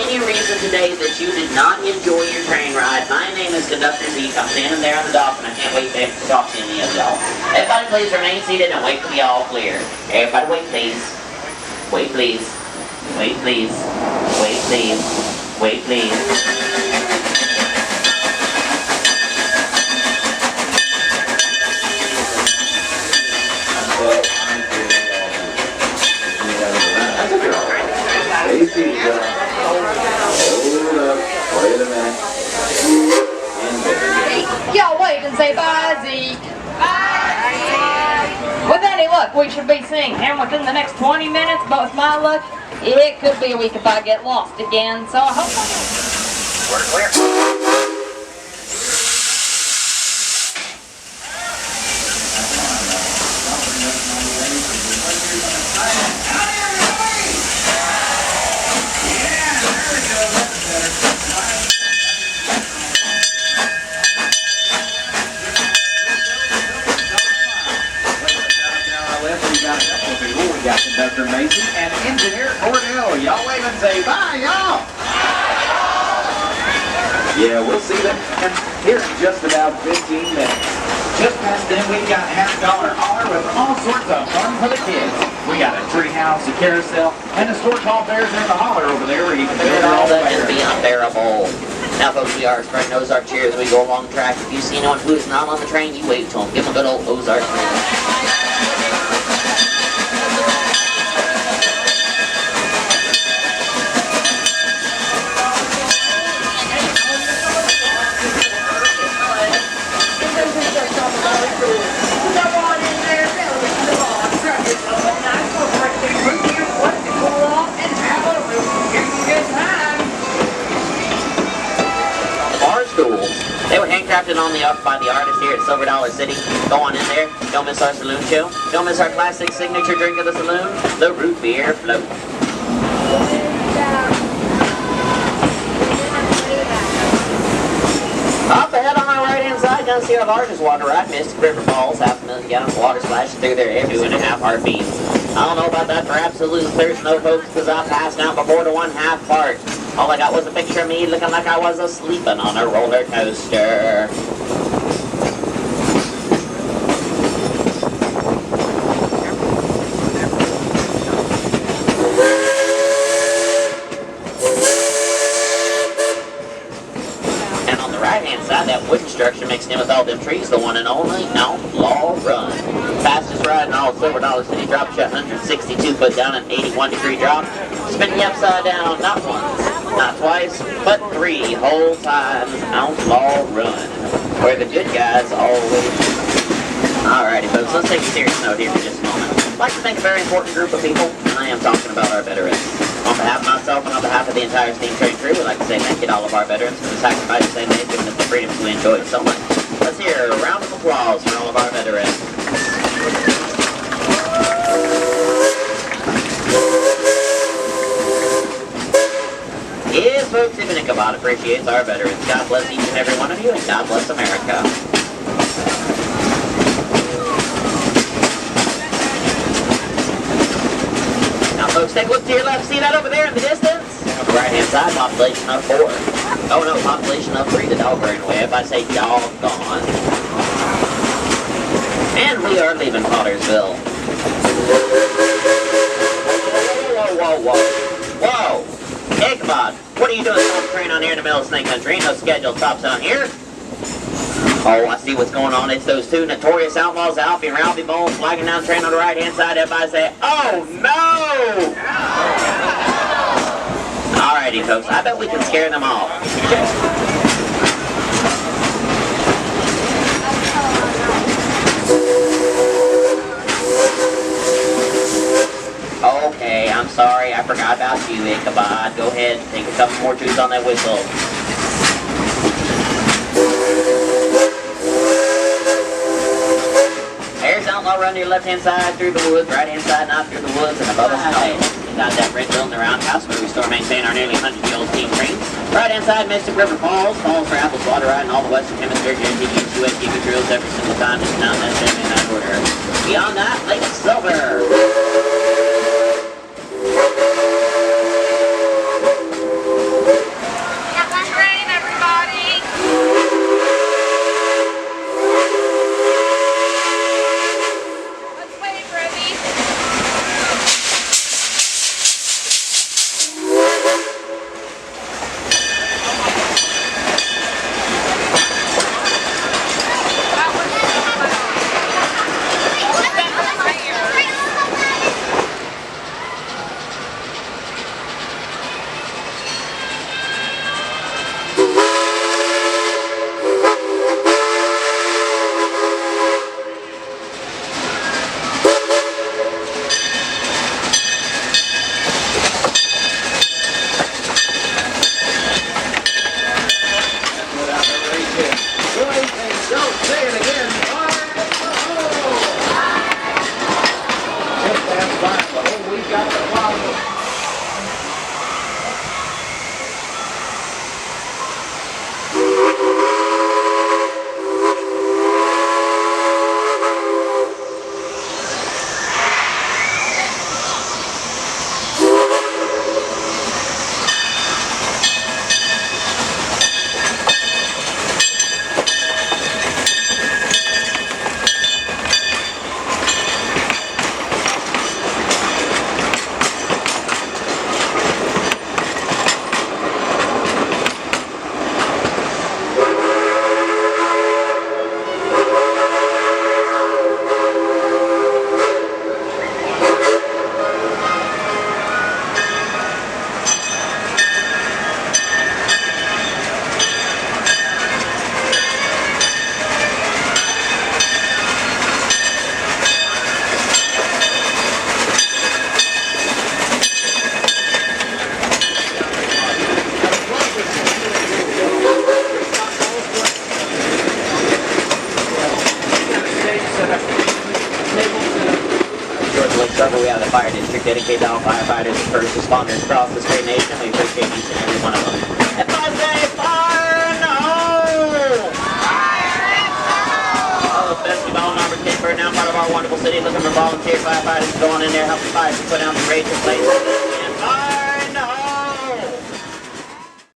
any reason today that you did not enjoy your train ride, my name is Conductor Zeke. I'm standing there on the dock and I can't wait to talk to any of y'all. Everybody please remain seated and wait for the all clear. Everybody wait please. Wait please. Wait please. Wait please. Wait please. Wait a minute. Y'all wave and say bye, Zeke. Bye. With any luck, we should be seeing him within the next 20 minutes, but with my luck, it could be a week if I get lost again, so I hope We're clear. Conductor Macy and Engineer Cordell. Y'all wave and say bye, y'all. Yeah, we'll see them here in just about 15 minutes. Just past then, we've got $50 holler with all sorts of fun for the kids. We got a tree house, a carousel, and the store called Bears in the Holler over there where you can build your All own that bear. can be unbearable. Now folks, we are spreading Ozark cheers as we go along the track. If you see anyone who is not on the train, you wave to them. Give them a good old Ozark cheer. They were handcrafted on the up by the artist here at Silver Dollar City. Go on in there. Don't miss our saloon show. Don't miss our classic signature drink of the saloon, the root beer float. Up ahead on our right-hand side, down to see our largest water ride, Mystic River Falls. 500,000 gallons of water splashing through there every 2.5 heartbeats. I don't know about that for absolute thirst, no folks, because I passed out before the 1/2 part. All I got was a picture of me looking like I was a-sleeping on a roller coaster. And on the right-hand side, that wooden structure mixed in with all them trees, the one and only Outlaw Run. Fastest ride in all Silver Dollar City, drop shot 162 foot down, an 81-degree drop. Spinning you upside down, not once, not twice, but 3 whole times. Outlaw Run, where the good guys always. Alrighty folks, let's take a serious note here for just a moment. I'd like to thank a very important group of people, and I am talking about our veterans. On behalf of myself and on behalf of the entire Steam Train crew, we'd like to say thank you to all of our veterans for the sacrifices they made, giving us the freedoms we enjoy so much. Let's hear a round of applause for all of our veterans. Yes, folks, even Ichabod appreciates our veterans. God bless each and every one of you, and God bless America. Now, folks, take a look to your left. See that over there in the distance? On the right-hand side, population of 4. Oh, no, population of 3. The dog ran away. If I say doggone. And we are leaving Pottersville. Whoa, whoa, whoa. Whoa. Ichabod, what are you doing stop the train on here in the middle of Snake Country? Ain't no scheduled stops on here. Oh, I see what's going on. It's those 2 notorious outlaws, Alfie and Ralphie Bones, flagging down the train on the right-hand side. Everybody say, oh, no! Alrighty, folks. I bet we can scare them off. Okay, I'm sorry, I forgot about you, Ichabod. Go ahead, take a couple more toots on that whistle. There's Outlaw Run to your left-hand side through the woods, right-hand side not through the woods, and above us high. Got that red building around house where we store and maintain our nearly 100-year-old steam trains. Right-hand side, Mystic River Falls. Falls for Apples Water Ride and all the Western Hemisphere guaranteed to use USDP drills every single time. It's not necessarily in that order. Beyond that, Lake Silver. dedicated to all firefighters and first responders across this great nation. We appreciate each and every one of them. And I say, fire in the hole! Oh, especially ball number 10 for now, part of our wonderful city, looking for volunteer firefighters going in there, helping fight and put down the raging blaze.